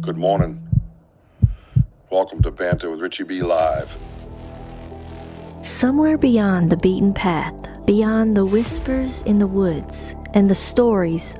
Good morning. Welcome to Banter with Richie B Live. Somewhere beyond the beaten path, beyond the whispers in the woods and the stories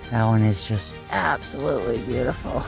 That one is just absolutely beautiful.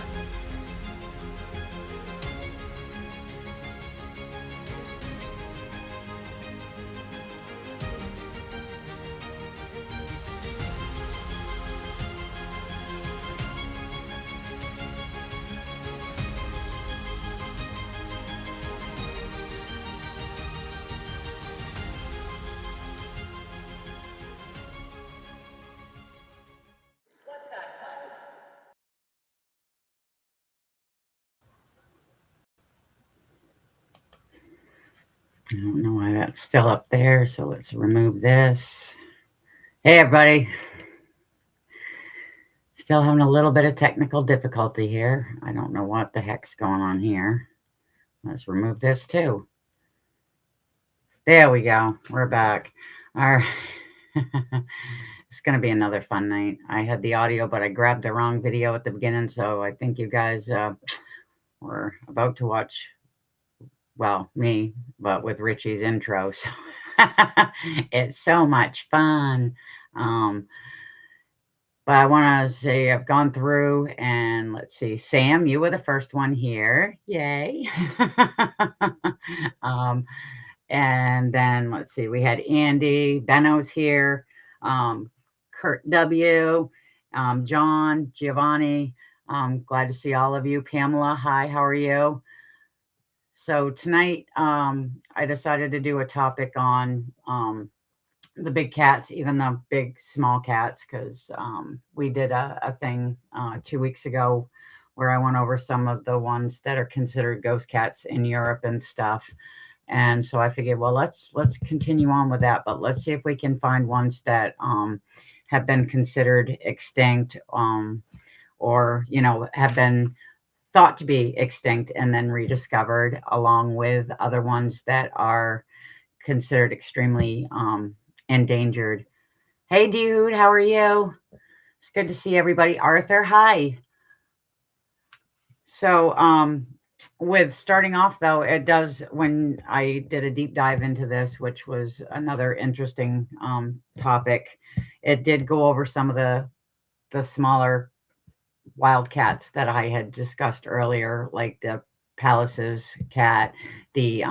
I don't know why that's still up there, so let's remove this. Hey, everybody. Still having a little bit of technical difficulty here. I don't know what the heck's going on here. Let's remove this too. There we go. We're back. All right. It's going to be another fun night. I had the audio, but I grabbed the wrong video at the beginning, so I think you guys were about to watch, well, me, but with Richie's intro. So it's so much fun. But I want to say I've gone through and let's see. Sam, you were the first one here. Yay. And then let's see. We had Andy. Benno's here. Kurt W. John. Giovanni. Glad to see all of you. Pamela, hi. How are you? So tonight, I decided to do a topic on the big cats, even the big small cats, because we did a thing 2 weeks ago where I went over some of the ones that are considered ghost cats in Europe and stuff. And so I figured, well, let's continue on with that, but let's see if we can find ones that have been considered extinct, or have been thought to be extinct and then rediscovered, along with other ones that are considered extremely Endangered. Hey, dude, how are you? It's good to see everybody. Arthur, hi. So, with starting off though, it does, when I did a deep dive into this, which was another interesting topic, it did go over some of the smaller wildcats that I had discussed earlier, like the Palace's cat, the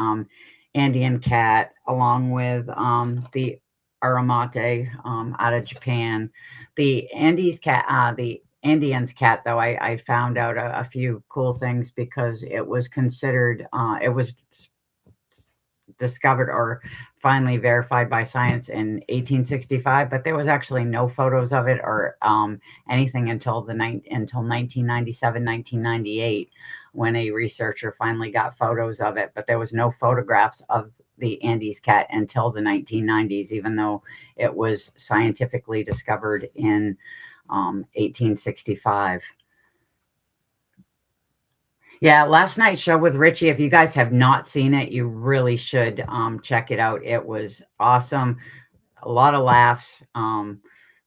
Andean cat, along with the Aramate out of Japan. The Andes cat, the Indians cat, though, I found out a few cool things because it was considered, it was discovered or finally verified by science in 1865, but there was actually no photos of it or anything until 1997, 1998, when a researcher finally got photos of it. But there was no photographs of the Andes cat until the 1990s, even though it was scientifically discovered in 1865. Yeah, last night's show with Richie, if you guys have not seen it, you really should check it out. It was awesome. A lot of laughs,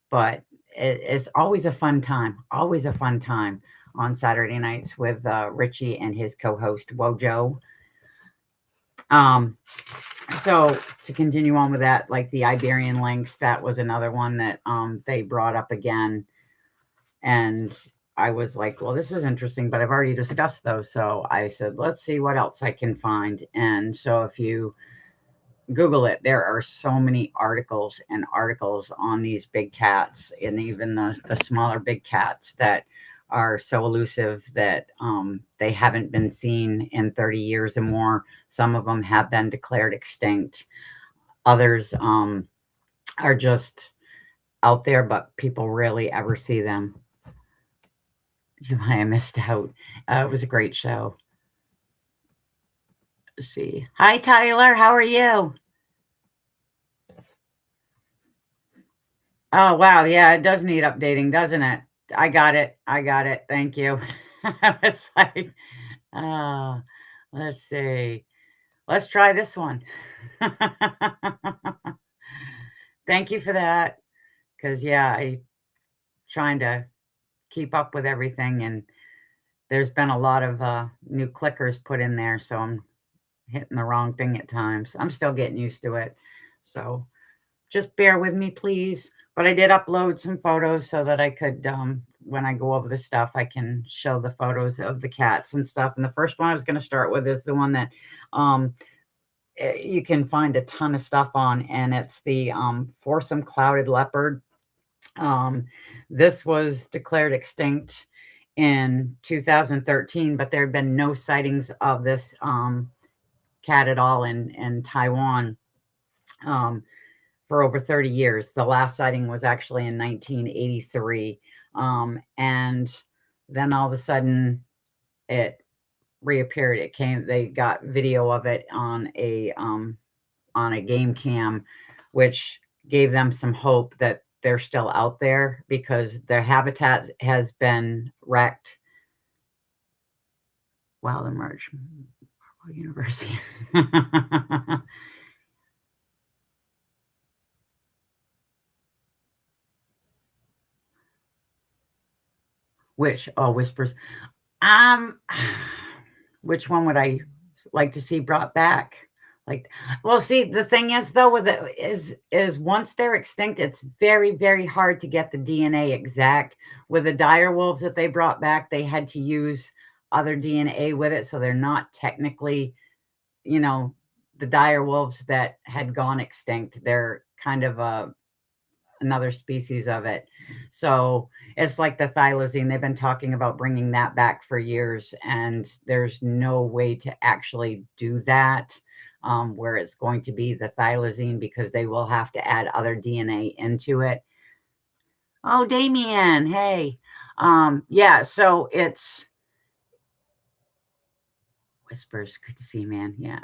but it's always a fun time. Always a fun time on Saturday nights with Richie and his co-host, Wojo. So to continue on with that, like the Iberian lynx, that was another one that they brought up again. And I was like, well, this is interesting, but I've already discussed those. So I said, let's see what else I can find. And so if you Google it, there are so many articles and articles on these big cats and even the smaller big cats that are so elusive that they haven't been seen in 30 years or more. Some of them have been declared extinct. Others are just out there, but people rarely ever see them. You might have missed out. It was a great show. Let's see. Hi, Tyler. How are you? Oh, wow. Yeah, it does need updating, doesn't it? I got it. I got it. Thank you. I was like, oh, let's see. Let's try this one. Thank you for that. Because, yeah, I trying to keep up with everything, and there's been a lot of new clickers put in there, so I'm hitting the wrong thing at times. I'm still getting used to it, so just bear with me, please. But I did upload some photos so that I could, when I go over the stuff, I can show the photos of the cats and stuff. And the first one I was going to start with is the one that you can find a ton of stuff on, and it's the foursome clouded leopard. This was declared extinct in 2013, but there had been no sightings of this cat at all in Taiwan for over 30 years. The last sighting was actually in 1983. And then all of a sudden it reappeared. They got video of it on a game cam, which gave them some hope that they're still out there because their habitat has been wrecked. Wild Emerge University. Whispers. Which one would I like to see brought back? Like, well, see, the thing is though, with it is once they're extinct, it's very, very hard to get the DNA exact. With the dire wolves that they brought back, they had to use other DNA with it, so they're not technically, the dire wolves that had gone extinct. They're kind of another species of it. So it's like the thylacine. They've been talking about bringing that back for years, and there's no way to actually do that where it's going to be the thylacine, because they will have to add other DNA into it. Oh, Damien, hey. Yeah, so it's Whispers. Good to see you, man. Yeah.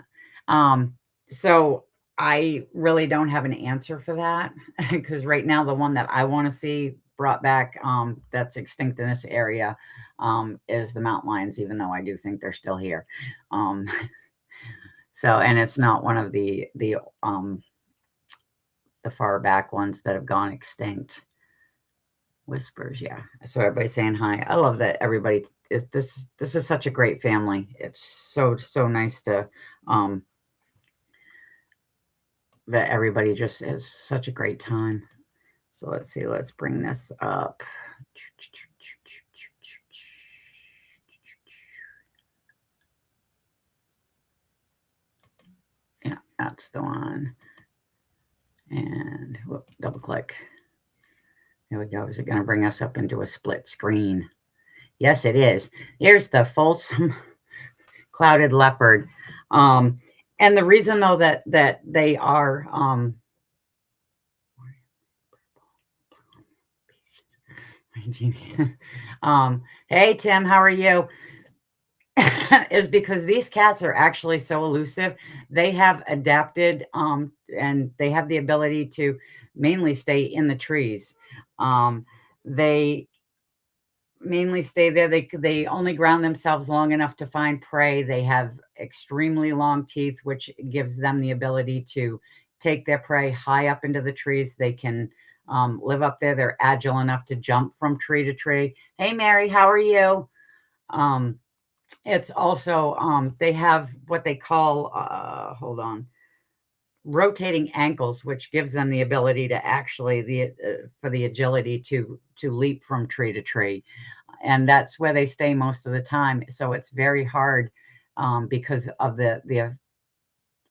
So I really don't have an answer for that because right now the one that I want to see brought back that's extinct in this area is the mountain lions, even though I do think they're still here. So, and it's not one of the the far back ones that have gone extinct. Whispers, yeah. So everybody's saying hi. I love that everybody is this is such a great family. It's so nice to that everybody just has such a great time. So let's see, let's bring this up. Yeah, that's the one. And whoop, double click. There we go. Is it going to bring us up into a split screen? Yes, it is. Here's the Folsom clouded leopard. And the reason, though, that they are hey, Tim, how are you? Is because these cats are actually so elusive. They have adapted and they have the ability to mainly stay in the trees. They mainly stay there. They only ground themselves long enough to find prey. They have extremely long teeth, which gives them the ability to take their prey high up into the trees. They can live up there. They're agile enough to jump from tree to tree. Hey, Mary, how are you? It's also they have what they call hold on, rotating ankles, which gives them the ability to actually for the agility to leap from tree to tree, and that's where they stay most of the time. So it's very hard because of the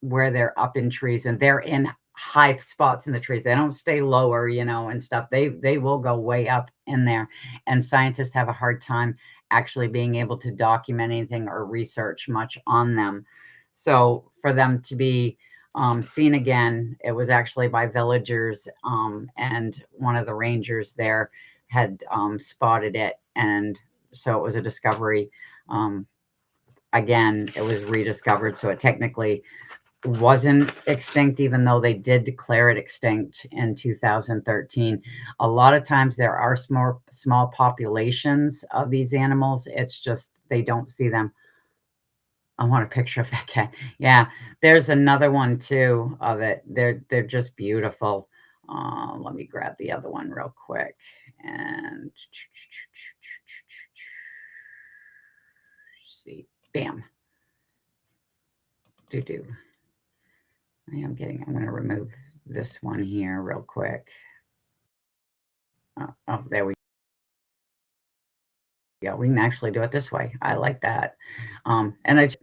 where they're up in trees and they're in high spots in the trees. They don't stay lower, and stuff. They will go way up in there, and scientists have a hard time actually being able to document anything or research much on them. So for them to be seen again, it was actually by villagers, and one of the rangers there had spotted it, and so it was a discovery. Again, it was rediscovered, so it technically wasn't extinct, even though they did declare it extinct in 2013. A lot of times there are small populations of these animals. It's just they don't see them. I want a picture of that cat. Yeah, there's another one too of it. They're just beautiful. Let me grab the other one real quick and see. Bam. Do. I'm going to remove this one here real quick. Oh, there we go. We can actually do it this way. I like that. And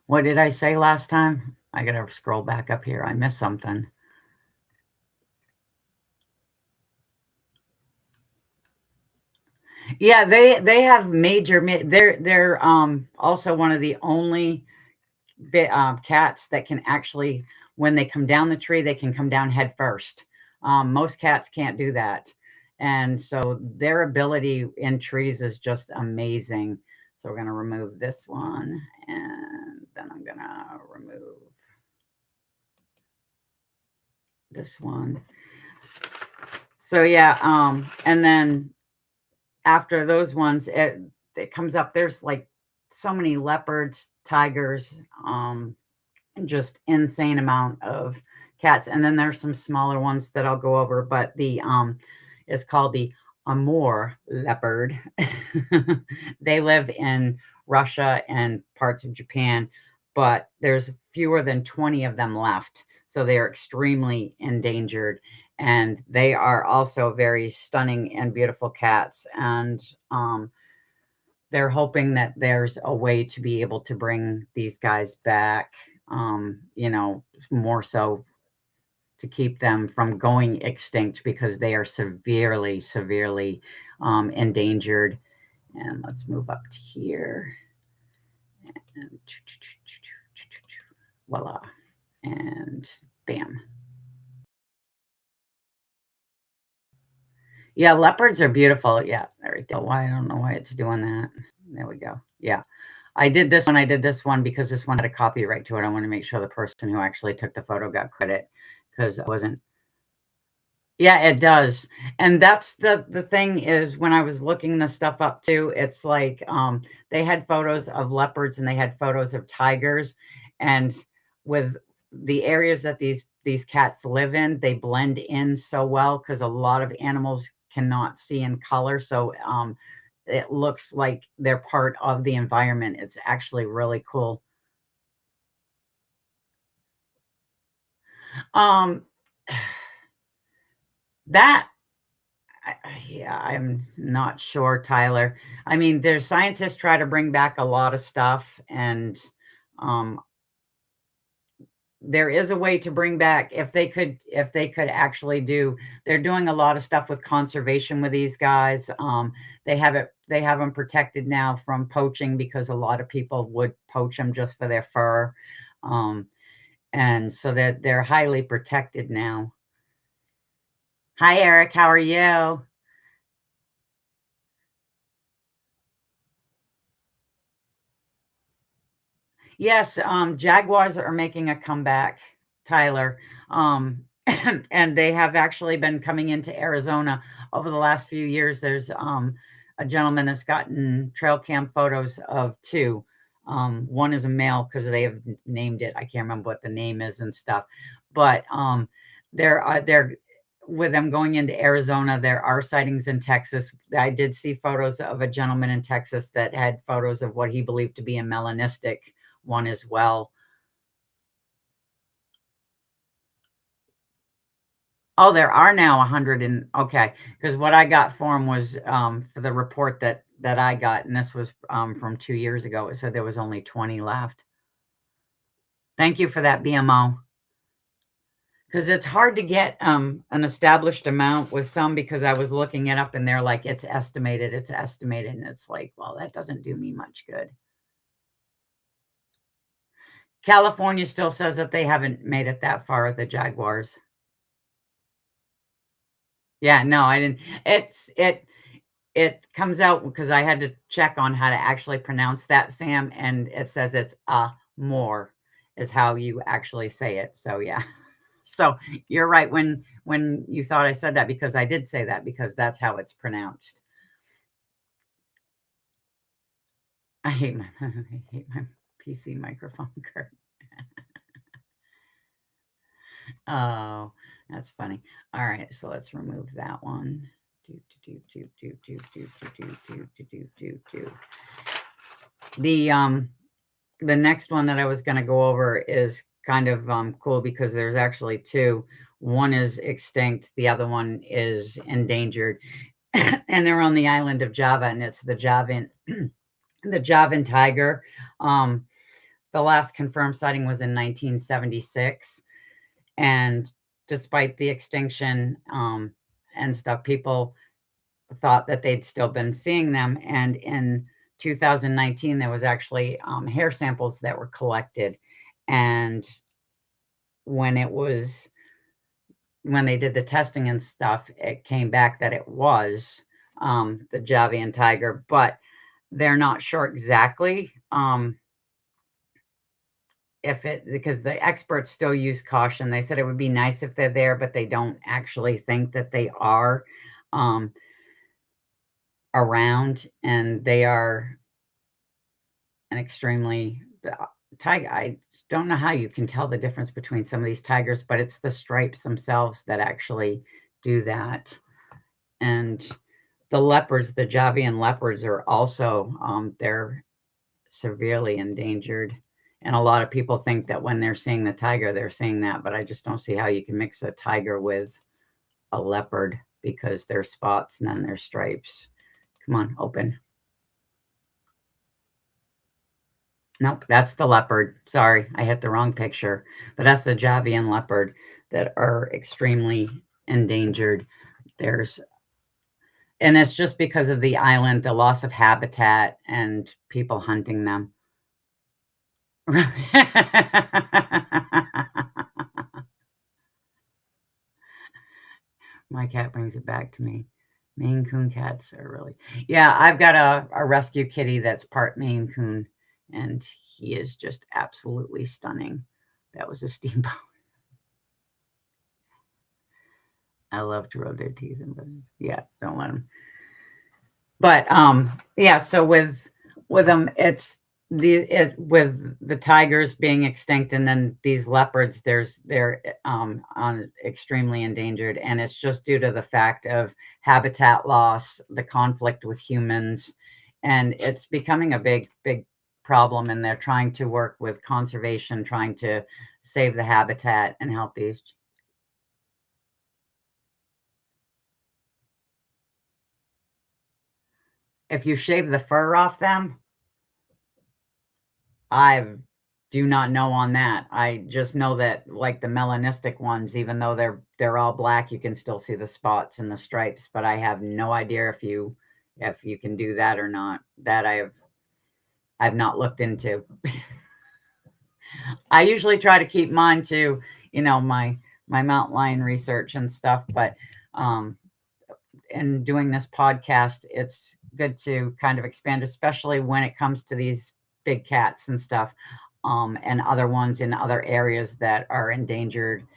what did I say last time? I got to scroll back up here. I missed something. Yeah, they have major. They're also one of the only cats that can actually, when they come down the tree, they can come down head first. Most cats can't do that, and so their ability in trees is just amazing. So we're going to remove this one, and then I'm going to remove this one. So yeah, and then after those ones, it comes up. There's like so many leopards, tigers, just insane amount of cats. And then there's some smaller ones that I'll go over, but the it's called the Amur leopard. They live in Russia and parts of Japan, but there's fewer than 20 of them left. So they are extremely endangered, and they are also very stunning and beautiful cats. And they're hoping that there's a way to be able to bring these guys back, more so to keep them from going extinct, because they are severely endangered. And let's move up to here. And voila. And bam. Yeah, leopards are beautiful. Yeah, there we go. Why? I don't know why it's doing that. There we go. Yeah. I did this one because this one had a copyright to it. I want to make sure the person who actually took the photo got credit, because I wasn't. Yeah, it does. And that's the thing is when I was looking this stuff up too, it's like they had photos of leopards and they had photos of tigers. And with the areas that these cats live in, they blend in so well because a lot of animals cannot see in color. So it looks like they're part of the environment. It's actually really cool. Um that Yeah, I'm not sure, Tyler. I mean, there's scientists try to bring back a lot of stuff, and um, there is a way to bring back if they could actually do. They're doing a lot of stuff with conservation with these guys. They have them protected now from poaching because a lot of people would poach them just for their fur, um, and so they're highly protected now. Hi, Eric. How are you? Yes, Jaguars are making a comeback, Tyler. And they have actually been coming into Arizona over the last few years. There's a gentleman that's gotten trail cam photos of two. One is a male because they have named it. I can't remember what the name is and stuff. But they're with them going into Arizona. There are sightings in Texas. I did see photos of a gentleman in Texas that had photos of what he believed to be a melanistic one as well. Oh, there are now 100 and okay, because what I got for him was, for the report that I got, and this was, from 2 years ago, it said there was only 20 left. Thank you for that, BMO, because it's hard to get, an established amount with some because I was looking it up and they're like, it's estimated," and it's like, well, that doesn't do me much good. California still says that they haven't made it that far, the jaguars. Yeah, no, I didn't it comes out because I had to check on how to actually pronounce that, Sam, and it says it's, more is how you actually say it, so, yeah. So, you're right when you thought I said that because I did say that because that's how it's pronounced. I hate my I hate my PC microphone, Kurt. Oh, that's funny. Alright, so let's remove that one. Do, do, do, do, do, do, do, do, do, do, do, do, do. The, the next one that I was gonna go over is kind of, cool because there's actually 2. One is extinct, the other one is endangered, and they're on the island of Java, and it's the Javan the Javan tiger. Um, the last confirmed sighting was in 1976, and despite the extinction, and stuff, people thought that they'd still been seeing them. And in 2019, there was actually hair samples that were collected. And when it was, when they did the testing and stuff, it came back that it was the Javan tiger, but they're not sure exactly if it, because the experts still use caution. They said it would be nice if they're there, but they don't actually think that they are. Um, around, and they are an extremely tiger. I don't know how you can tell the difference between some of these tigers, but it's the stripes themselves that actually do that. And the leopards, the Javian leopards, are also they're severely endangered. And a lot of people think that when they're seeing the tiger, they're seeing that, but I just don't see how you can mix a tiger with a leopard because there's spots and then there's stripes. Come on, open. Nope, that's the leopard. Sorry, I hit the wrong picture. But that's the Javian leopard that are extremely endangered. There's and it's just because of the island, the loss of habitat, and people hunting them. My cat brings it back to me. Maine Coon cats are really yeah, I've got a rescue kitty that's part Maine Coon, and he is just absolutely stunning. That was a steamboat. I love to roll their teeth in, but yeah, don't let them. But yeah, so with them, it's with the tigers being extinct, and then these leopards, they're on extremely endangered, and it's just due to the fact of habitat loss, the conflict with humans, and it's becoming a big problem. And they're trying to work with conservation, trying to save the habitat and help these. If you shave the fur off them, I do not know on that. I just know that like the melanistic ones, even though they're all black, you can still see the spots and the stripes, but I have no idea if you can do that or not. That I've not looked into. I usually try to keep mine to, my mountain lion research and stuff, but in doing this podcast, it's good to kind of expand, especially when it comes to these big cats and stuff, and other ones in other areas that are endangered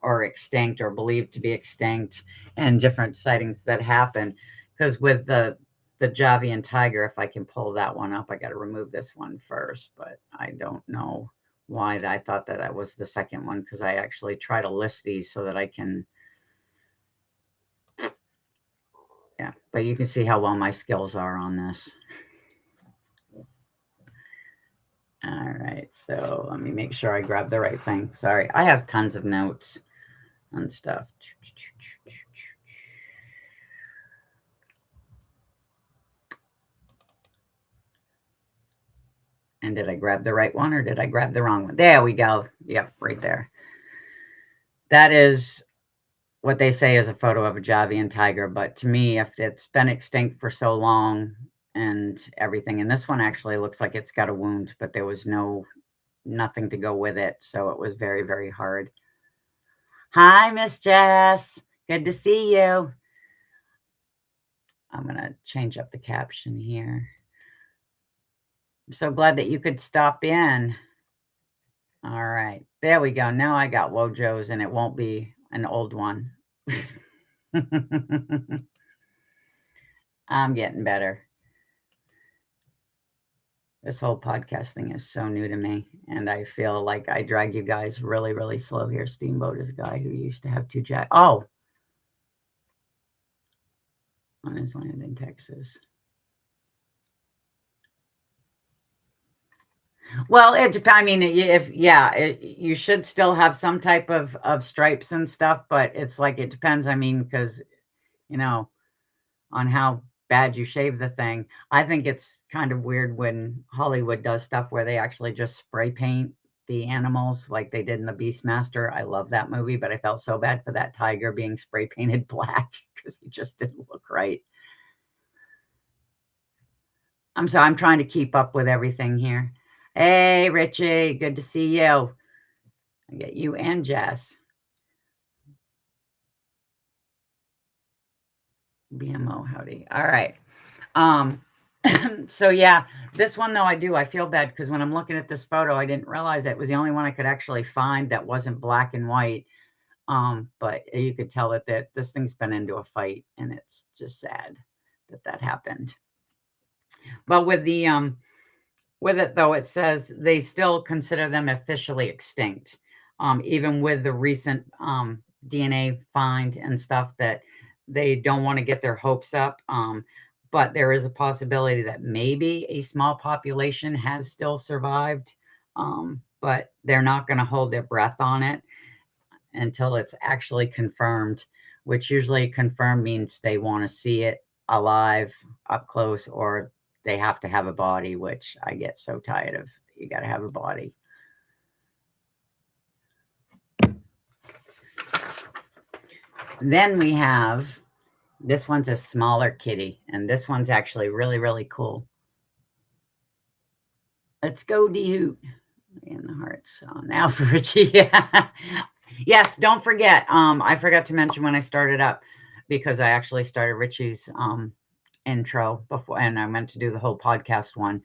or extinct or believed to be extinct, and different sightings that happen. Because with the Javian tiger, if I can pull that one up, I got to remove this one first, but I don't know why I thought that was the second one, because I actually try to list these so that I can. Yeah, but you can see how well my skills are on this. All right, so let me make sure I grab the right thing. Sorry, I have tons of notes and stuff. And did I grab the right one or did I grab the wrong one? There we go. Yep, right there. That is what they say is a photo of a Javian tiger, but to me, if it's been extinct for so long and everything, and this one actually looks like it's got a wound, but there was nothing to go with it, so it was very, very hard. Hi, Miss Jess. Good to see you. I'm going to change up the caption here. I'm so glad that you could stop in. All right, there we go. Now I got Wojo's, and it won't be an old one. I'm getting better. This whole podcast thing is so new to me, and I feel like I drag you guys really, really slow here. Steamboat is a guy who used to have two on his land in Texas. Well, I mean, you should still have some type of stripes and stuff, but it's like, it depends. I mean, because, on how bad you shave the thing. I think it's kind of weird when Hollywood does stuff where they actually just spray paint the animals like they did in the Beastmaster. I love that movie, but I felt so bad for that tiger being spray painted black because he just didn't look right. I'm trying to keep up with everything here. Hey, Richie, good to see you. I get you and Jess. BMO, howdy. All right. So yeah, this one though, I feel bad because when I'm looking at this photo, I didn't realize it was the only one I could actually find that wasn't black and white. But you could tell that this thing's been into a fight, and it's just sad that happened. But with it though, it says they still consider them officially extinct, even with the recent DNA find and stuff, that they don't want to get their hopes up. But there is a possibility that maybe a small population has still survived, but they're not going to hold their breath on it until it's actually confirmed, which usually confirmed means they want to see it alive up close, or they have to have a body, which I get so tired of. You got to have a body. Then we have, this one's a smaller kitty, and this one's actually really, really cool. Let's go, D-Hoot. In the hearts. So now for Richie. Yes, don't forget. I forgot to mention when I started up, because I actually started Richie's intro before, and I meant to do the whole podcast one,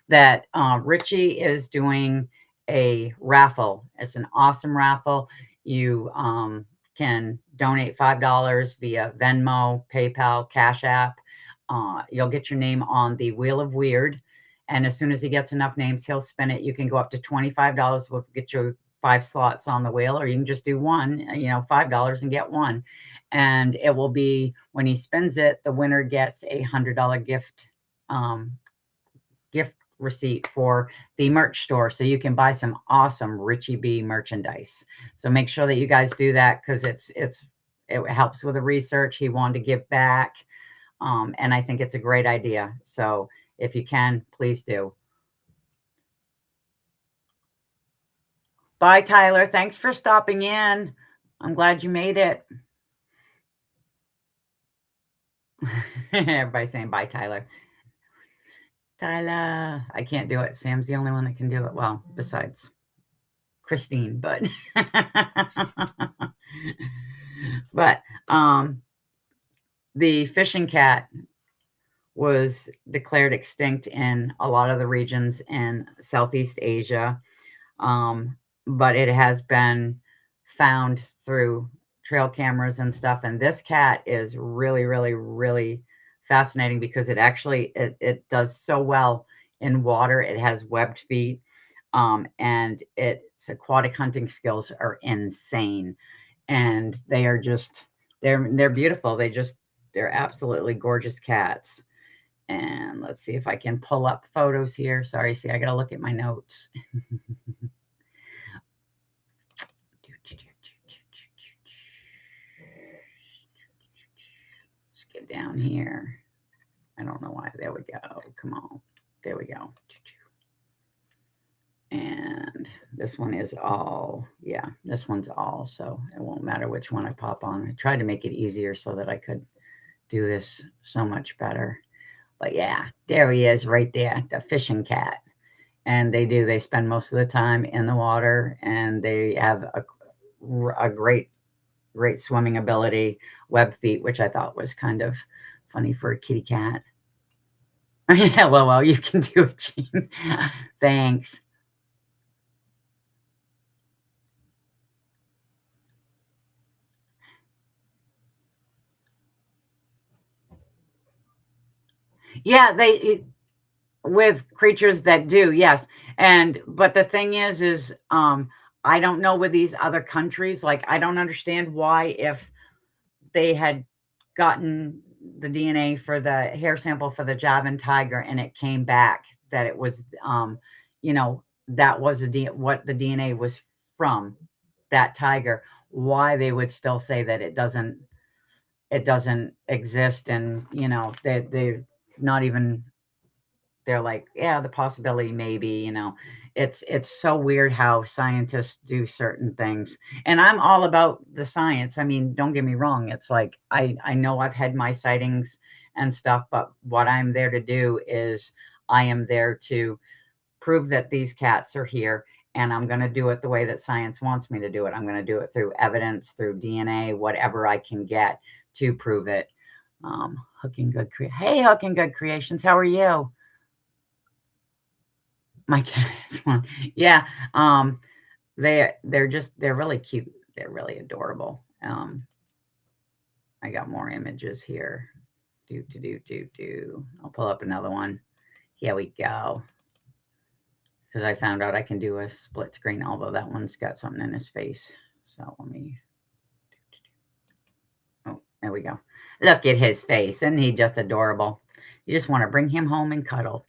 that Richie is doing a raffle. It's an awesome raffle. You can donate $5 via Venmo, PayPal, Cash App. You'll get your name on the Wheel of Weird. And as soon as he gets enough names, he'll spin it. You can go up to $25. We'll get you 5 slots on the wheel, or you can just do one, $5 and get one. And it will be, when he spins it, the winner gets a $100 gift receipt for the merch store, so you can buy some awesome Richie B merchandise. So make sure that you guys do that, because it helps with the research. He wanted to give back, and I think it's a great idea. So if you can, please do. Bye, Tyler. Thanks for stopping in. I'm glad you made it. Everybody's saying bye, Tyler. Tyler, I can't do it. Sam's the only one that can do it. Well, besides Christine, but but the fishing cat was declared extinct in a lot of the regions in Southeast Asia, but it has been found through trail cameras and stuff. And this cat is really, really, really fascinating, because it actually it does so well in water. It has webbed feet, and its aquatic hunting skills are insane, and they are just they're beautiful. They're absolutely gorgeous cats. And let's see if I can pull up photos here. Sorry, see, I gotta look at my notes. Let's get down here. I don't know why. There we go. Come on. There we go. And this one is all, yeah, this one's all, so it won't matter which one I pop on. I tried to make it easier so that I could do this so much better. But yeah, there he is right there, the fishing cat. And they spend most of the time in the water, and they have a great swimming ability, web feet, which I thought was kind of funny for a kitty cat. Yeah, well, you can do it, Jean. Thanks. Yeah, with creatures that do, yes. But the thing is I don't know with these other countries, like, I don't understand why, if they had gotten the DNA for the hair sample for the Javan tiger and it came back that it was that was what the DNA was from that tiger, why they would still say that it doesn't exist. And they're not even, they're like, yeah, the possibility, maybe, it's so weird how scientists do certain things. And I'm all about the science. I mean, don't get me wrong. It's like, I know I've had my sightings and stuff, but what I'm there to do is I am there to prove that these cats are here. And I'm going to do it the way that science wants me to do it. I'm going to do it through evidence, through DNA, whatever I can get to prove it. Hooking Good Hey, Hooking Good Creations, how are you? My cat is one. Yeah. They're really cute. They're really adorable. I got more images here. I'll pull up another one. Here we go. Because I found out I can do a split screen, although that one's got something in his face. So let me. Oh, there we go. Look at his face. Isn't he just adorable? You just want to bring him home and cuddle.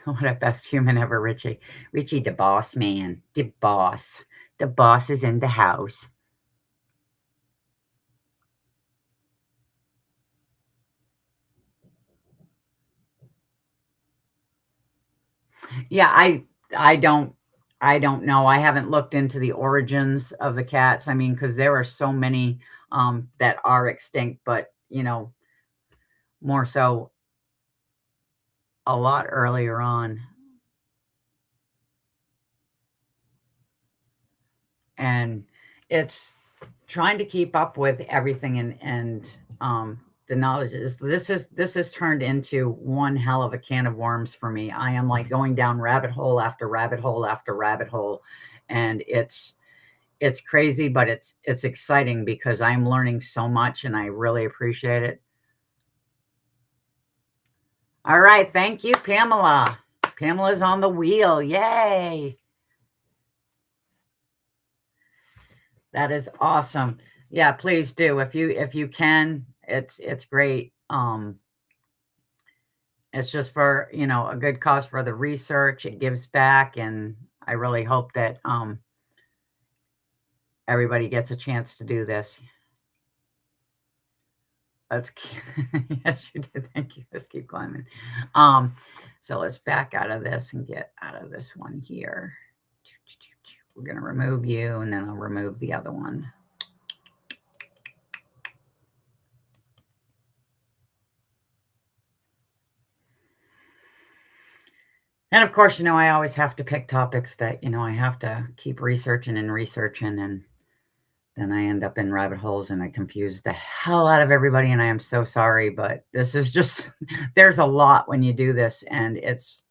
What a best human ever, Richie. Richie, the boss man. The boss. The boss is in the house. Yeah, I don't know. I haven't looked into the origins of the cats. I mean, because there are so many that are extinct, but more so a lot earlier on. And it's trying to keep up with everything and the knowledge is this has turned into one hell of a can of worms for me. I am like going down rabbit hole after rabbit hole after rabbit hole, and it's crazy, but it's exciting because I'm learning so much and I really appreciate it. All right, thank you, Pamela. Pamela's on the wheel. Yay. That is awesome. Yeah, please do. If you can, it's great. It's just for, a good cause for the research. It gives back, and I really hope that everybody gets a chance to do this. Let's yes, you did. Thank you. Let's keep climbing. So let's back out of this and get out of this one here. We're going to remove you, and then I'll remove the other one. And of course, I always have to pick topics that, I have to keep researching, and then I end up in rabbit holes and I confuse the hell out of everybody. And I am so sorry, but this is just, there's a lot when you do this, and it's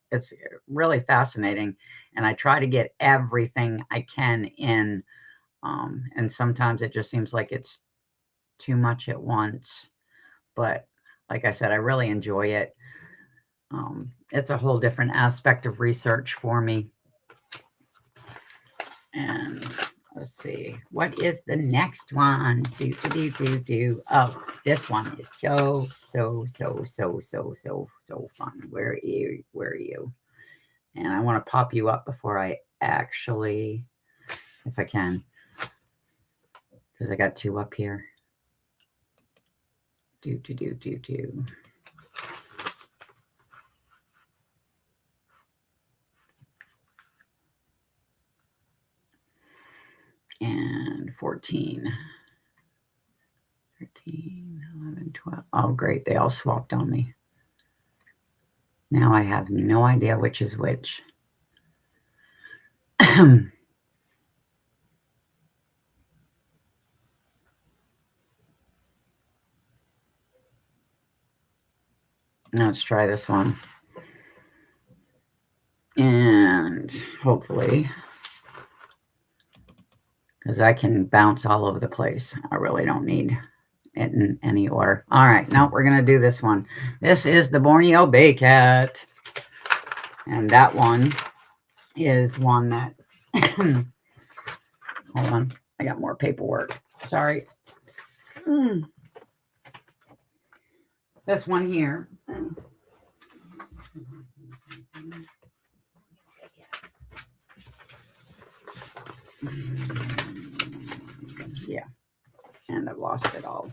really fascinating. And I try to get everything I can in. And sometimes it just seems like it's too much at once. But like I said, I really enjoy it. It's a whole different aspect of research for me. And let's see, what is the next one? Oh, this one is so fun. Where are you? And I want to pop you up before I actually, if I can, because I got two up here. And 14, 13, 11, 12. Oh, great. They all swapped on me. Now I have no idea which is which. Let's try this one. And hopefully, because I can bounce all over the place. I really don't need it in any order. All right, now we're going to do this one. This is the Borneo Bay Cat. And that one is one that, hold on, I got more paperwork. Sorry. This one here. Yeah, and I've lost it all.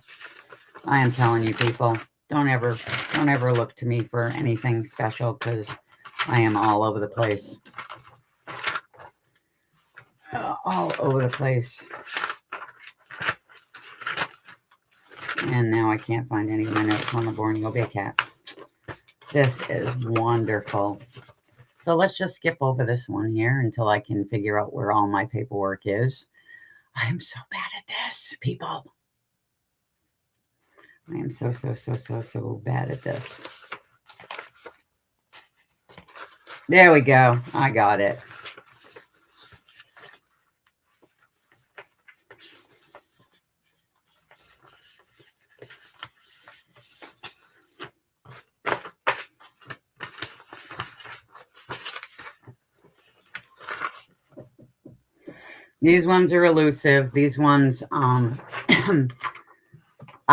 I am telling you, people, don't ever look to me for anything special, because I am all over the place. All over the place. And now I can't find any of my notes on the Borneo Bay Cat. This is wonderful. So let's just skip over this one here until I can figure out where all my paperwork is. I am so bad at this, people. I am so bad at this. There we go. I got it. These ones are elusive. These ones, I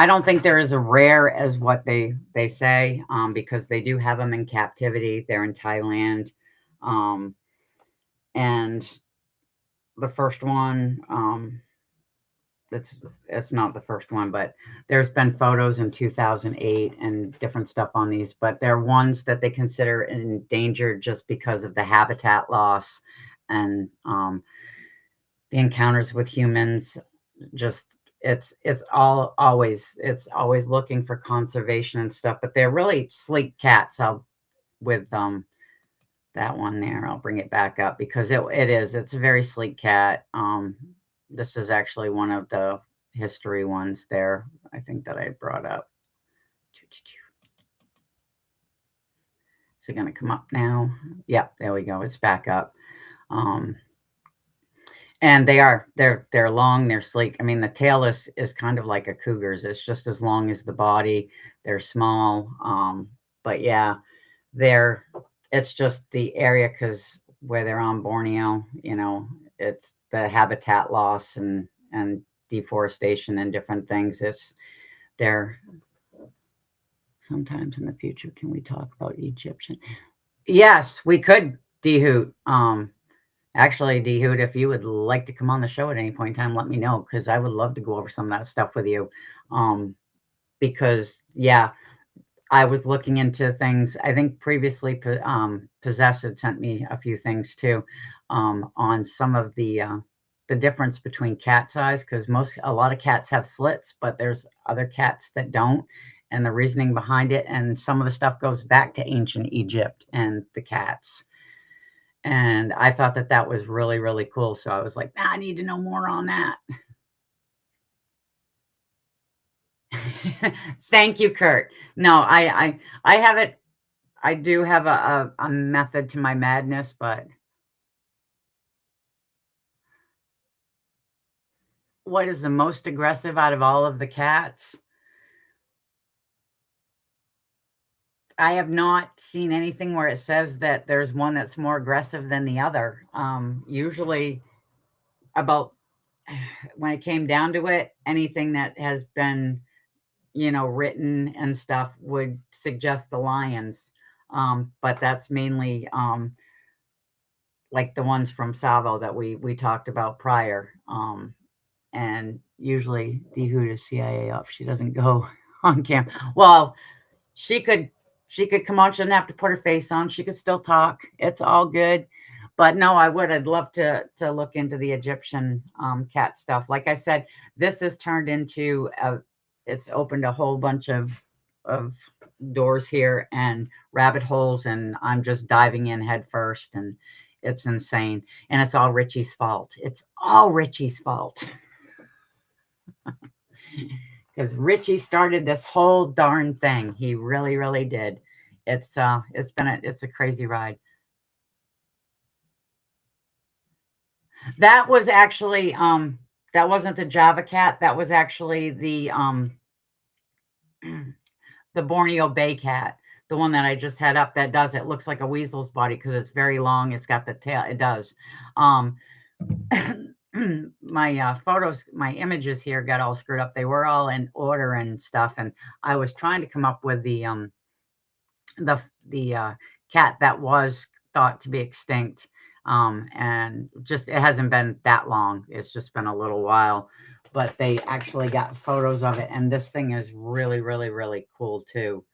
don't think they're as rare as what they say, because they do have them in captivity. They're in Thailand. And the first one, it's not the first one, but there's been photos in 2008 and different stuff on these, but they're ones that they consider endangered just because of the habitat loss and the encounters with humans. Just it's always looking for conservation and stuff, but they're really sleek cats. With that one there, I'll bring it back up because it's a very sleek cat. This is actually one of the history ones there, I think, that I brought up. Is it going to come up now? Yep, there we go. It's back up. And they're long, they're sleek. I mean, the tail is kind of like a cougar's. It's just as long as the body. They're small. But yeah, it's just the area, because where they're on Borneo, it's the habitat loss and deforestation and different things. They're sometimes in the future. Can we talk about Egyptian? Yes, we could, Dehoot. Actually, Dehoot, if you would like to come on the show at any point in time, let me know, because I would love to go over some of that stuff with you. Because yeah, I was looking into things. I think previously, Possessed had sent me a few things too, on some of the difference between cat's eyes, because a lot of cats have slits, but there's other cats that don't, and the reasoning behind it. And some of the stuff goes back to ancient Egypt and the cats. And I thought that was really, really cool. So I was like, I need to know more on that. Thank you, Kurt. No, I have it. I do have a method to my madness, but what is the most aggressive out of all of the cats? I have not seen anything where it says that there's one that's more aggressive than the other. Usually when it came down to it, anything that has been, written and stuff would suggest the lions. But that's mainly like the ones from Savo that we talked about prior. And usually Dehoot is CIA up. She doesn't go on camera. Well, she could come on. She doesn't have to put her face on. She could still talk. It's all good. But no, I'd love to look into the Egyptian cat stuff. Like I said, this has turned into it's opened a whole bunch of doors here and rabbit holes, and I'm just diving in head first, and it's insane. And it's all Richie's fault. It's all Richie's fault. Because Richie started this whole darn thing. He really, really did. It's a crazy ride. That was actually that wasn't the Java cat. That was actually the Borneo Bay cat, the one that I just had up. That looks like a weasel's body because it's very long. It's got the tail. It does. My photos, my images here got all screwed up. They were all in order and stuff, and I was trying to come up with the cat that was thought to be extinct, and just it hasn't been that long. It's just been a little while, but they actually got photos of it, and this thing is really, really, really cool too.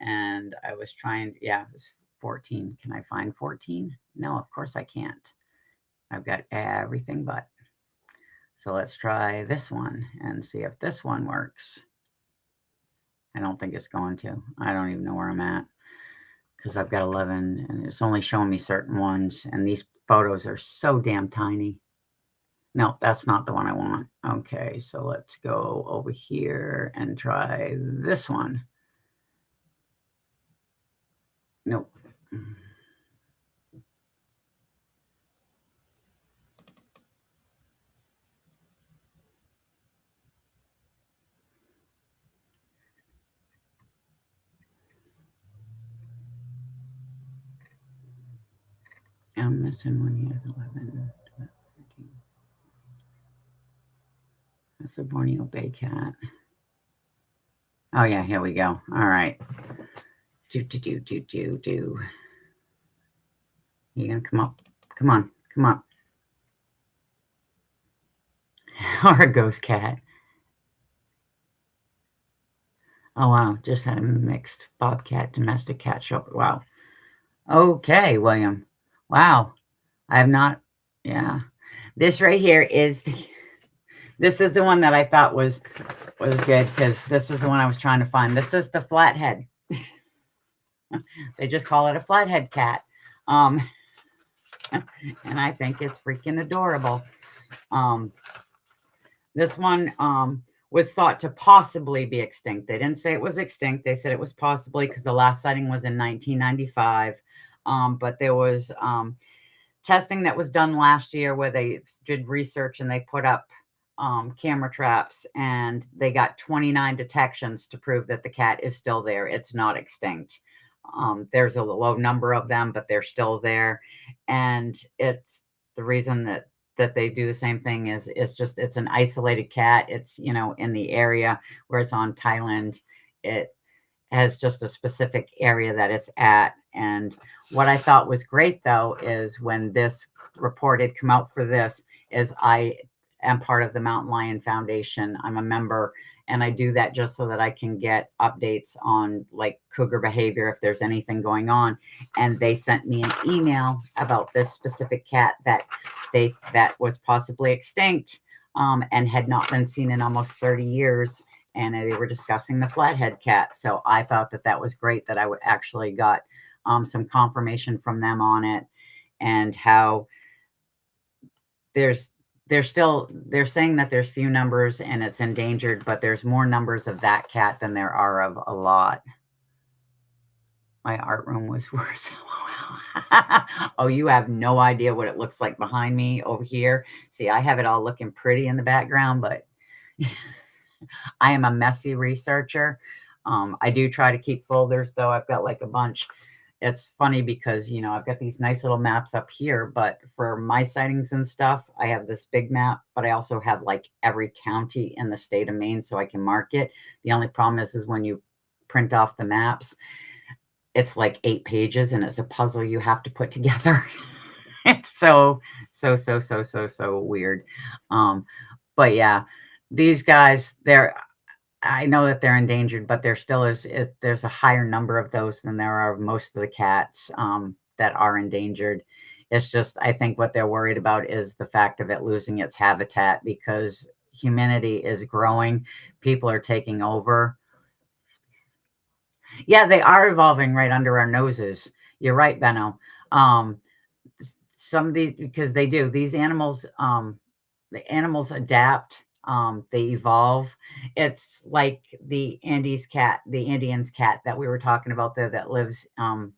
And I was trying, it was 14. Can I find 14? No, of course I can't. I've got everything but. So let's try this one and see if this one works. I don't think it's going to. I don't even know where I'm at because I've got 11 and it's only showing me certain ones. And these photos are so damn tiny. No, that's not the one I want. Okay, so let's go over here and try this one. Nope. I'm missing one here. 11, 12, 13. That's a Borneo Bay cat. Oh yeah, here we go. All right. Do. You gonna come up? Come on, come up. Or a ghost cat. Oh wow, just had a mixed bobcat domestic cat show. Wow. Okay, William. Wow. I have not. Yeah. This right here is. This is the one that I thought was good because this is the one I was trying to find. This is the flathead. They just call it a flathead cat. And I think it's freaking adorable. This one was thought to possibly be extinct. They didn't say it was extinct. They said it was possibly, because the last sighting was in 1995. But there was testing that was done last year where they did research and they put up camera traps, and they got 29 detections to prove that the cat is still there. It's not extinct. There's a low number of them, but they're still there. And it's the reason that they do the same thing is it's an isolated cat. It's, in the area where it's on Thailand. It has just a specific area that it's at. And what I thought was great, though, is when this report had come out for this, is I am part of the Mountain Lion Foundation. I'm a member, and I do that just so that I can get updates on like cougar behavior if there's anything going on. And they sent me an email about this specific cat that was possibly extinct and had not been seen in almost 30 years. And they were discussing the flathead cat. So I thought that was great that I would actually got some confirmation from them on it, and how they're saying that there's few numbers and it's endangered, but there's more numbers of that cat than there are of a lot. My art room was worse. Oh, you have no idea what it looks like behind me over here. See, I have it all looking pretty in the background, but I am a messy researcher. I do try to keep folders, though. I've got like a bunch. It's funny because, I've got these nice little maps up here, but for my sightings and stuff, I have this big map, but I also have like every county in the state of Maine so I can mark it. The only problem is when you print off the maps, it's like 8 pages and it's a puzzle you have to put together. It's so weird. But yeah, these guys, I know that they're endangered, but there's a higher number of those than there are of most of the cats that are endangered. It's just, I think what they're worried about is the fact of it losing its habitat, because humanity is growing. People are taking over. Yeah, they are evolving right under our noses. You're right, Benno. Some of these, because they do, these animals, the animals adapt. They evolve. It's like the Indians cat that we were talking about there that lives in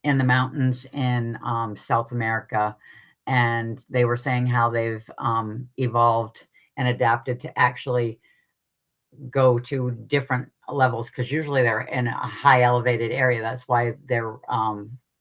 the mountains in South America. And they were saying how they've evolved and adapted to actually go to different levels, because usually they're in a high elevated area. That's why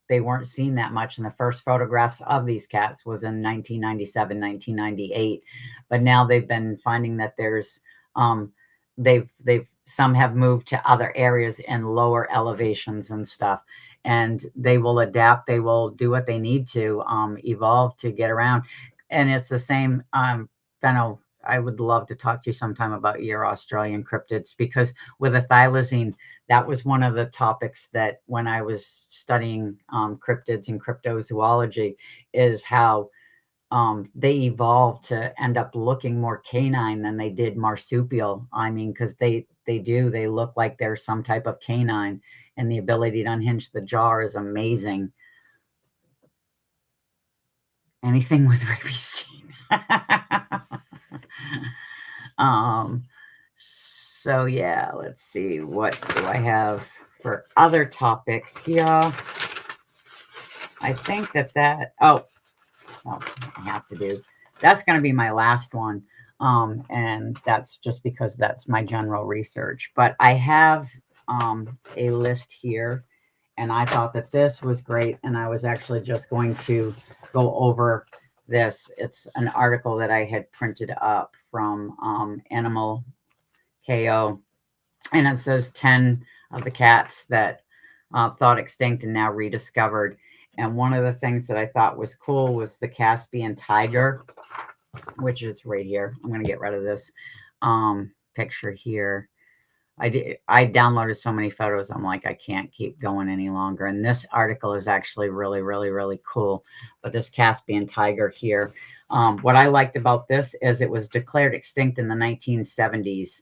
they weren't seen that much. And the first photographs of these cats was in 1997, 1998. But now they've been finding that there's some have moved to other areas in lower elevations and stuff, and they will adapt. They will do what they need to evolve to get around. And it's the same. Benno, I would love to talk to you sometime about your Australian cryptids, because with ethylazine, that was one of the topics that when I was studying cryptids and cryptozoology, is how they evolved to end up looking more canine than they did marsupial. I mean, because they look like they're some type of canine, and the ability to unhinge the jaw is amazing. Anything with rabies. So yeah, let's see, what do I have for other topics here? I think I have to do, that's going to be my last one. And that's just because that's my general research, but I have a list here, and I thought that this was great. And I was actually just going to go over this. It's an article that I had printed up from Animal KO, and it says 10 of the cats that thought extinct and now rediscovered. And one of the things that I thought was cool was the Caspian tiger, which is right here. I'm going to get rid of this picture here. I downloaded so many photos. I'm like, I can't keep going any longer. And this article is actually really, really, really cool. But this Caspian tiger here, what I liked about this is it was declared extinct in the 1970s.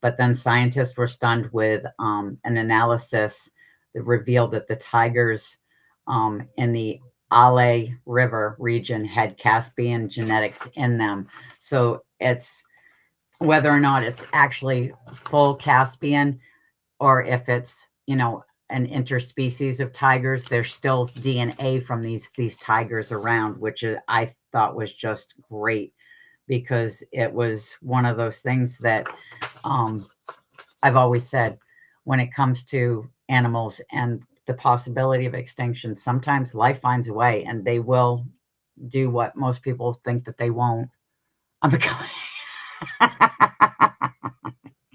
But then scientists were stunned with an analysis that revealed that the tigers in the Ale River region had Caspian genetics in them. So it's whether or not it's actually full Caspian or if it's, an interspecies of tigers. There's still DNA from these tigers around, which I thought was just great, because it was one of those things that I've always said, when it comes to animals and the possibility of extinction, sometimes life finds a way, and they will do what most people think that they won't. I'm becoming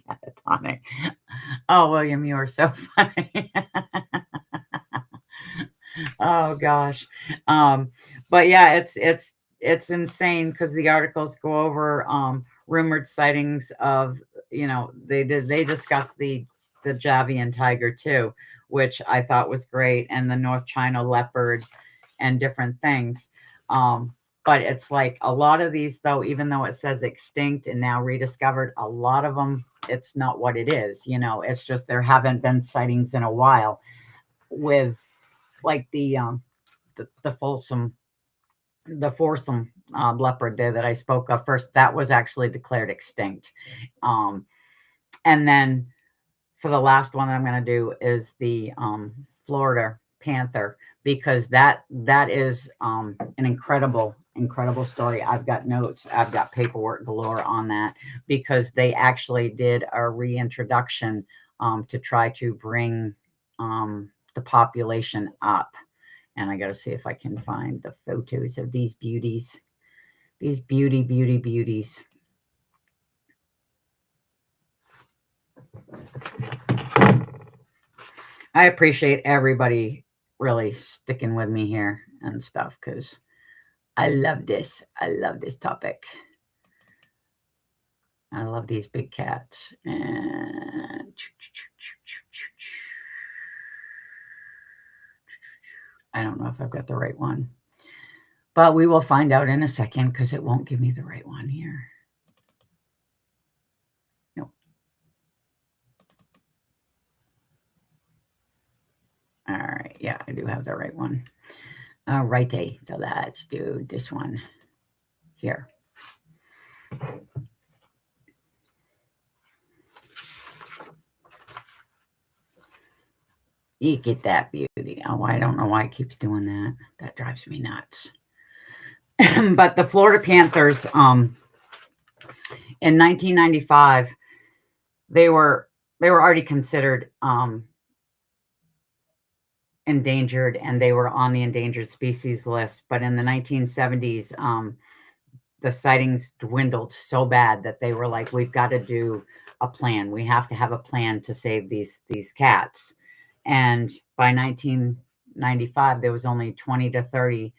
catatonic. Oh, William, you are so funny. Oh gosh. But yeah, it's insane, because the articles go over rumored sightings of, they discuss the Javian tiger too, which I thought was great, and the North China leopard and different things. But it's like a lot of these, though, even though it says extinct and now rediscovered, a lot of them, it's not what it is. It's just there haven't been sightings in a while, with like the foursome leopard there that I spoke of first. That was actually declared extinct. And then for the last one that I'm going to do is the Florida panther, because that is an incredible story. I've got notes, I've got paperwork galore on that, because they actually did a reintroduction to try to bring the population up. And I got to see if I can find the photos of these beauties, these beauties. I appreciate everybody really sticking with me here and stuff, because I love this topic. I love these big cats. And I don't know if I've got the right one, but we will find out in a second, because it won't give me the right one here. Nope. All right. Yeah, I do have the right one. All righty. So let's do this one here. You get that beauty. Oh, I don't know why it keeps doing that. That drives me nuts. But the Florida panthers, in 1995, they were already considered endangered, and they were on the endangered species list. But in the 1970s, the sightings dwindled so bad that they were like, we've got to do a plan. We have to have a plan to save these cats. And by 1995, there was only 20 to 30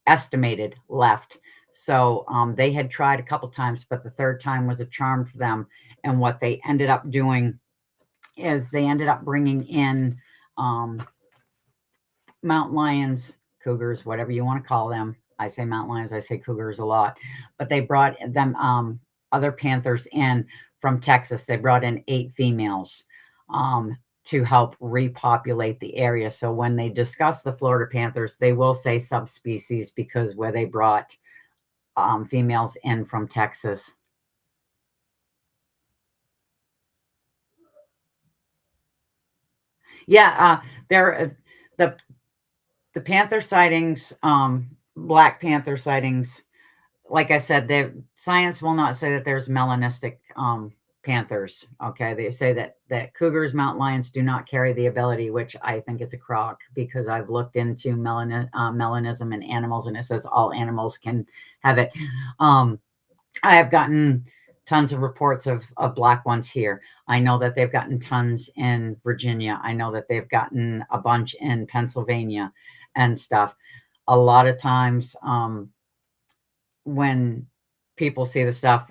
estimated left. So they had tried a couple times, but the third time was a charm for them. And what they ended up doing is they ended up bringing in mountain lions, cougars, whatever you want to call them. I say mountain lions, I say cougars a lot. But they brought them other panthers in from Texas. They brought in 8 females to help repopulate the area. So when they discuss the Florida panthers, they will say subspecies, because where they brought females in from Texas. Yeah, the panther sightings, black panther sightings, like I said, science will not say that there's melanistic panthers. Okay, they say that cougars, mountain lions do not carry the ability, which I think is a crock, because I've looked into melanism in animals, and it says all animals can have it. I have gotten tons of reports of black ones here. I know that they've gotten tons in Virginia. I know that they've gotten a bunch in Pennsylvania and stuff. A lot of times when people see the stuff,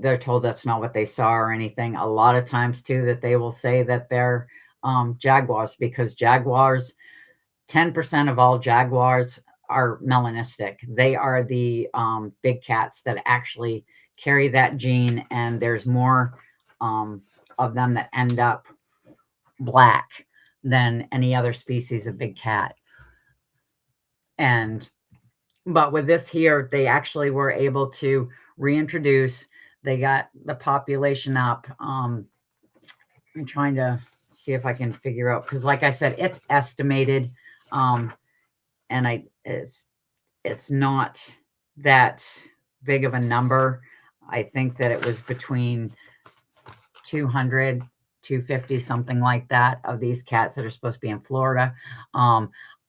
they're told that's not what they saw or anything. A lot of times too, that they will say that they're jaguars, because jaguars, 10% of all jaguars are melanistic. They are the big cats that actually carry that gene, and there's more of them that end up black than any other species of big cat. But with this here, they actually were able to reintroduce they got the population up. I'm trying to see if I can figure out, because like I said, it's estimated, and it's not that big of a number. I think that it was between 200, 250, something like that, of these cats that are supposed to be in Florida.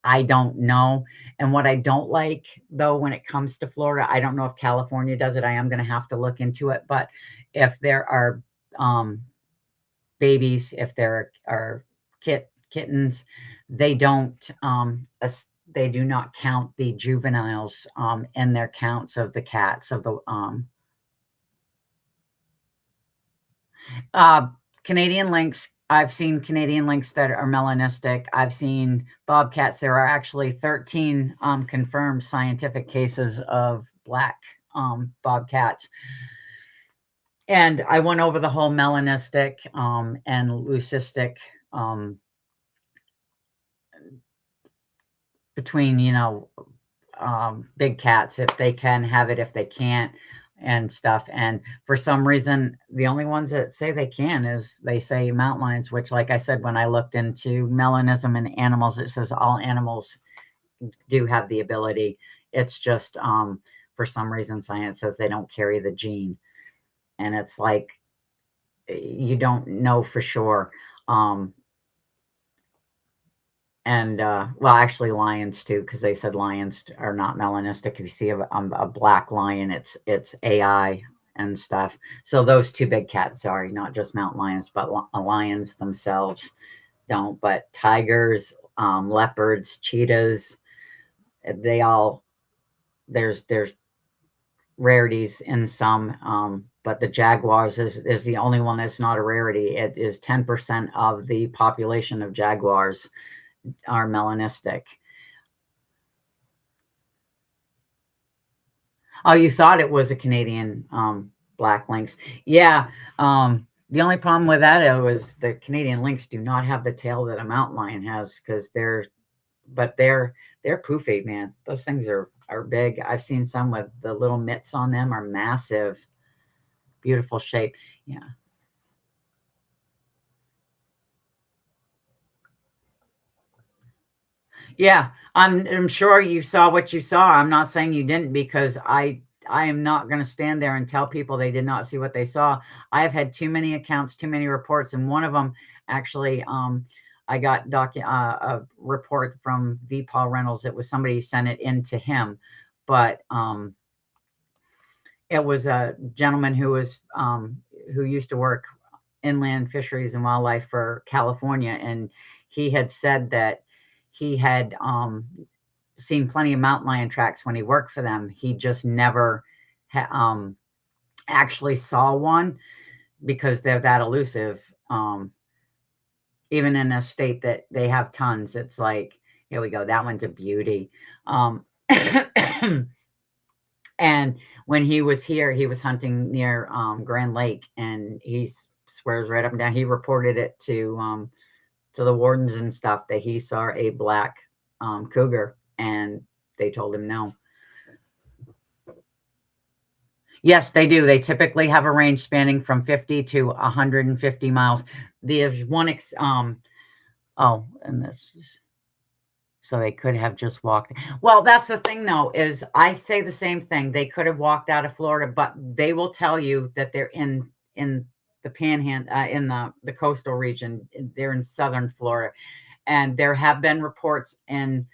I don't know. And what I don't like, though, when it comes to Florida, I don't know if California does it. I am going to have to look into it. But if there are babies, if there are kittens, they don't they do not count the juveniles in their counts of the cats of the Canadian lynx. I've seen Canadian lynx that are melanistic. I've seen bobcats. There are actually 13 confirmed scientific cases of black bobcats. And I went over the whole melanistic and leucistic between, big cats, if they can have it, if they can't, and stuff. And for some reason, the only ones that say they can is they say mountain lions, which, like I said, when I looked into melanism in animals, it says all animals do have the ability. It's just for some reason science says they don't carry the gene. And it's like, you don't know for sure. Well, actually lions too, because they said lions are not melanistic. If you see a black lion, it's AI and stuff. So those two big cats, sorry, not just mountain lions, but lions themselves don't. But tigers, leopards, cheetahs, they all, there's rarities in some, but the jaguars is the only one that's not a rarity. It is 10% of the population of jaguars are melanistic. Oh, you thought it was a Canadian black lynx? Yeah. The only problem with that was the Canadian lynx do not have the tail that a mountain lion has, because they're poofy, man. Those things are big. I've seen some with the little mitts on them are massive, beautiful shape. Yeah. Yeah, I'm sure you saw what you saw. I'm not saying you didn't, because I am not going to stand there and tell people they did not see what they saw. I have had too many accounts, too many reports, and one of them actually, I got a report from V. Paul Reynolds. It was somebody sent it in to him, but it was a gentleman who was who used to work inland fisheries and wildlife for California, and he had said that he had seen plenty of mountain lion tracks when he worked for them. He just never actually saw one, because they're that elusive. Even in a state that they have tons, it's like, here we go, that one's a beauty. And when he was here, he was hunting near Grand Lake, and he swears right up and down, he reported it to the wardens and stuff, that he saw a black cougar, and they told him no. Yes, they do. They typically have a range spanning from 50 to 150 miles. There's one and this is, so they could have just walked. Well, that's the thing, though, is I say the same thing. They could have walked out of Florida, but they will tell you that they're in the panhandle, in the coastal region. They're in southern Florida, and there have been reports in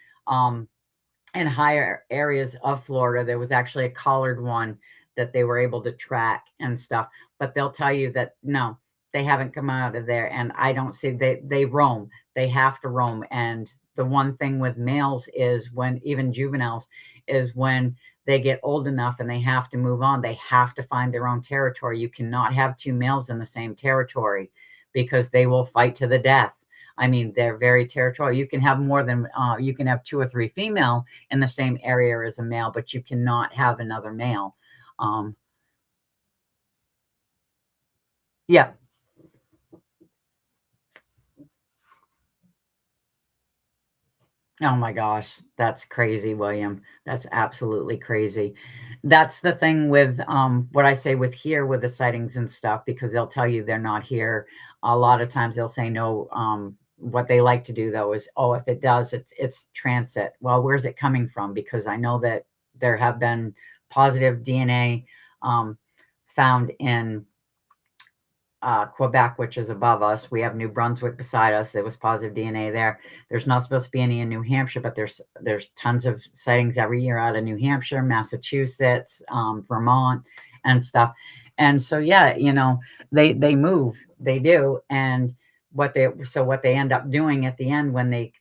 higher areas of Florida. There was actually a collared one that they were able to track and stuff, but they'll tell you that no, they haven't come out of there. And I don't see, they roam. They have to roam. And the one thing with males is, when even juveniles, is when they get old enough and they have to move on, they have to find their own territory. You cannot have two males in the same territory, because they will fight to the death. I mean, they're very territorial. You can have more than, you can have 2 or 3 female in the same area as a male, but you cannot have another male. Yeah. Oh my gosh, that's crazy, William. That's absolutely crazy. That's the thing with what I say with here with the sightings and stuff, because they'll tell you they're not here. A lot of times they'll say no. What they like to do though is, oh, if it does, it's transit. Well, where's it coming from? Because I know that there have been positive DNA found in Quebec, which is above us. We have New Brunswick beside us. There was positive DNA there. There's not supposed to be any in New Hampshire, but there's tons of sightings every year out of New Hampshire, Massachusetts, Vermont, and stuff. And so, yeah, they move, they do, and what they end up doing at the end when they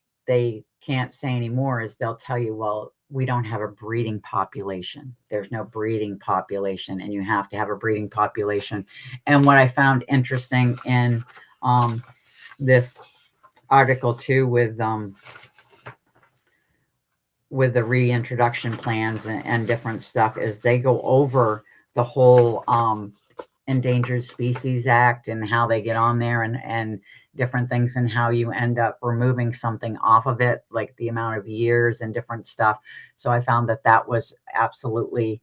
can't say anymore is they'll tell you, well, we don't have a breeding population. There's no breeding population, and you have to have a breeding population. And what I found interesting in this article too, with the reintroduction plans and different stuff, is they go over the whole Endangered Species Act and how they get on there and different things, and how you end up removing something off of it, like the amount of years and different stuff. So I found that was absolutely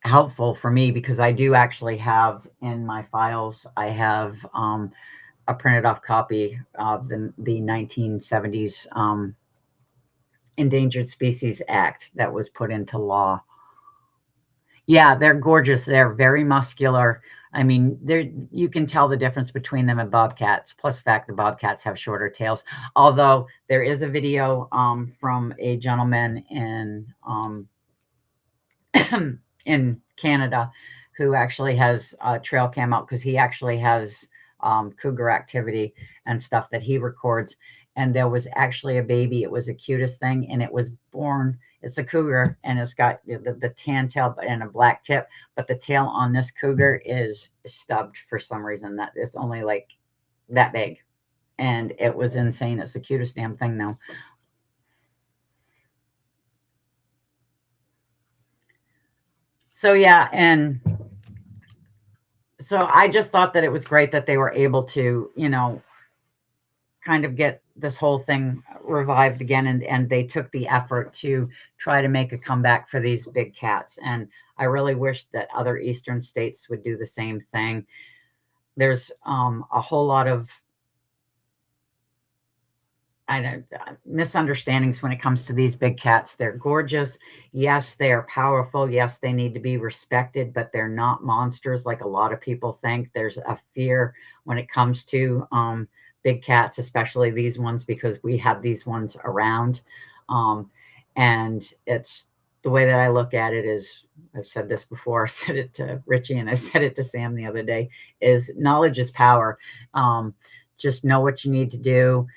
helpful for me, because I do actually have in my files, I have a printed off copy of the 1970s Endangered Species Act that was put into law. Yeah, they're gorgeous. They're very muscular. I mean, you can tell the difference between them and bobcats. Plus the fact the bobcats have shorter tails. Although there is a video from a gentleman in in Canada who actually has a trail cam out, because he actually has cougar activity and stuff that he records. And there was actually a baby. It was the cutest thing, and it was born. It's a cougar, and it's got the tan tail and a black tip, but the tail on this cougar is stubbed for some reason. That it's only like that big, and it was insane. It's the cutest damn thing, though. So yeah, and so I just thought that it was great that they were able to, kind of get this whole thing revived again, and they took the effort to try to make a comeback for these big cats. And I really wish that other eastern states would do the same thing. There's a whole lot of misunderstandings when it comes to these big cats. They're gorgeous. Yes, they are powerful. Yes, they need to be respected, but they're not monsters like a lot of people think. There's a fear when it comes to big cats, especially these ones, because we have these ones around. And it's the way that I look at it is, I've said this before, I said it to Richie and I said it to Sam the other day, is knowledge is power. Just know what you need to do.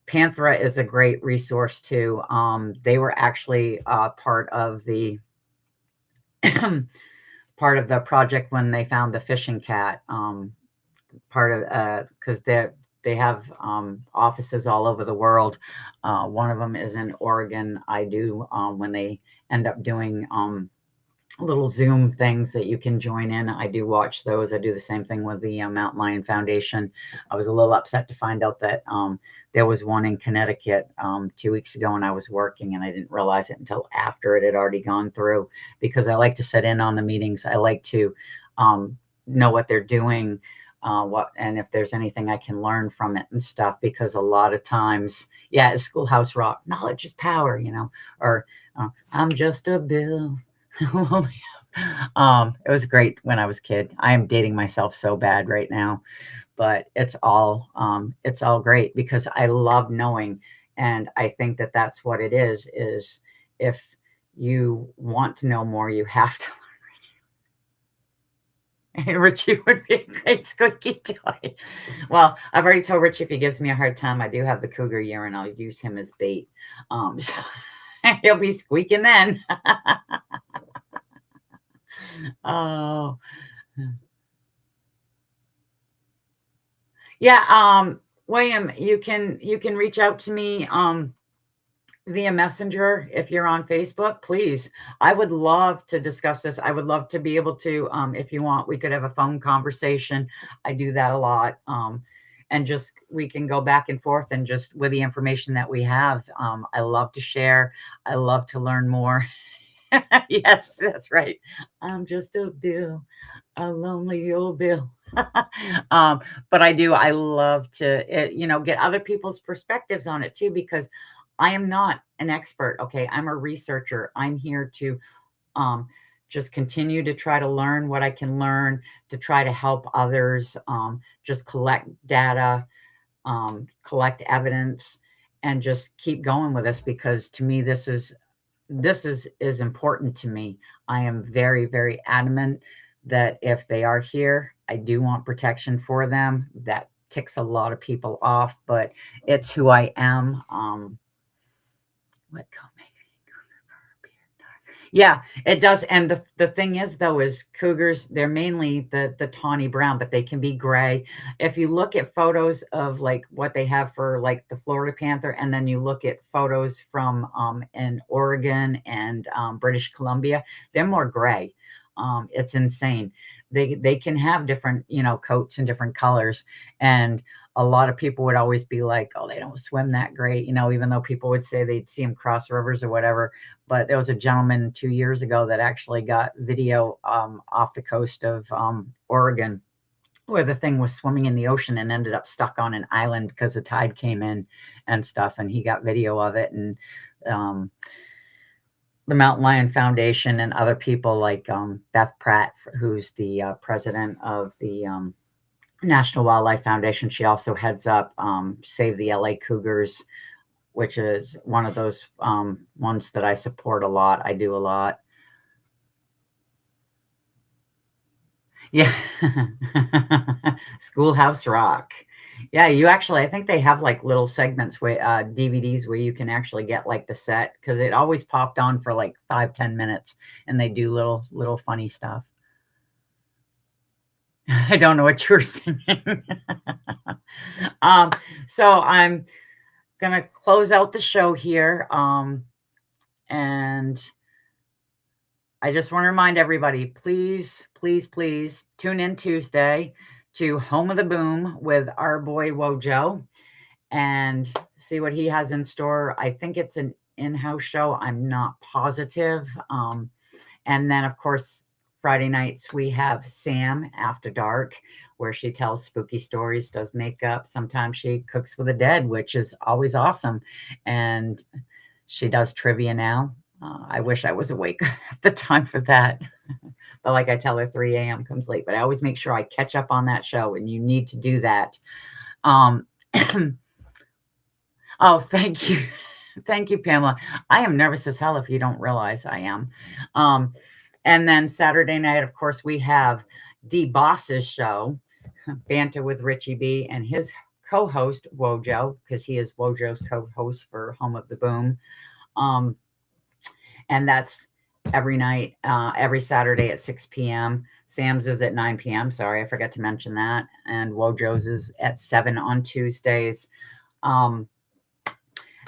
Panthera is a great resource too. They were actually part of the project when they found the fishing cat. Part of because they have offices all over the world. One of them is in Oregon. I do when they end up doing little Zoom things that you can join in. I do watch those. I do the same thing with the Mountain Lion Foundation. I was a little upset to find out that there was one in Connecticut 2 weeks ago, and I was working, and I didn't realize it until after it had already gone through, because I like to sit in on the meetings. I like to know what they're doing, and if there's anything I can learn from it and stuff, because a lot of times, yeah, it's Schoolhouse Rock, knowledge is power, or I'm just a bill. It was great when I was a kid. I am dating myself so bad right now, but it's all great, because I love knowing. And I think that that's what it is if you want to know more, you have to learn. Richie would be a great squeaky toy. Well, I've already told Richie if he gives me a hard time, I do have the cougar urine. I'll use him as bait. So he'll be squeaking then. Oh, yeah. William, you can reach out to me via Messenger if you're on Facebook, please. I would love to discuss this. I would love to be able to, if you want, we could have a phone conversation. I do that a lot. and just we can go back and forth and just with the information that we have. I love to share. I love to learn more. Yes, that's right. I'm just a Bill, a lonely old Bill. But I love to, get other people's perspectives on it too, because I am not an expert. Okay. I'm a researcher. I'm here to just continue to try to learn what I can learn, to try to help others, just collect data, collect evidence, and just keep going with this, because to me, this is important to me. I am very, very adamant that if they are here, I do want protection for them. That ticks a lot of people off, but it's who I am. Yeah, it does. And the thing is, though, is cougars, they're mainly the tawny brown, but they can be gray. If you look at photos of like what they have for like the Florida panther, and then you look at photos from in Oregon and British Columbia, they're more gray. It's insane. They can have different, coats and different colors. And a lot of people would always be like, oh, they don't swim that great, even though people would say they'd see them cross rivers or whatever. But there was a gentleman 2 years ago that actually got video off the coast of Oregon, where the thing was swimming in the ocean and ended up stuck on an island because the tide came in and stuff. And he got video of it. And the Mountain Lion Foundation and other people like Beth Pratt, who's the president of the National Wildlife Foundation. She also heads up Save the LA Cougars, which is one of those ones that I support a lot. I do a lot. Yeah. Schoolhouse Rock. Yeah, I think they have like little segments where DVDs where you can actually get like the set, because it always popped on for like 5-10 minutes, and they do little funny stuff. I don't know what you're singing. So I'm gonna close out the show here. And I just want to remind everybody, please, please, please tune in Tuesday to Home of the Boom with our boy Wojo and see what he has in store. I think it's an in-house show. I'm not positive. And then, of course, Friday nights, we have Sam After Dark, where she tells spooky stories, does makeup. Sometimes she cooks with the dead, which is always awesome. And she does trivia now. I wish I was awake at the time for that. But like I tell her, 3 a.m. comes late. But I always make sure I catch up on that show, and you need to do that. Oh, thank you. Thank you, Pamela. I am nervous as hell if you don't realize I am. And then Saturday night, of course, we have D Boss's show, Banter with Richie B, and his co-host, Wojo, because he is Wojo's co-host for Home of the Boom. And that's every night, every Saturday at 6 p.m. Sam's is at 9 p.m. Sorry, I forgot to mention that. And Wojo's is at 7 on Tuesdays.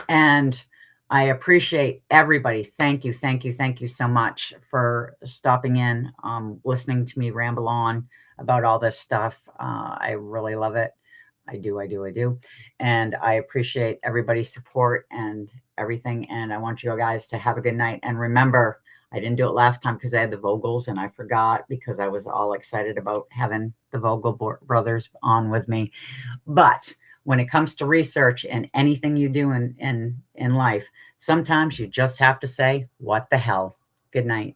And I appreciate everybody. Thank you, thank you, thank you so much for stopping in, listening to me ramble on about all this stuff. I really love it. I do. And I appreciate everybody's support and everything. And I want you guys to have a good night. And remember, I didn't do it last time because I had the Vogels and I forgot, because I was all excited about having the Vogel brothers on with me. But when it comes to research and anything you do in life, sometimes you just have to say, what the hell? Good night.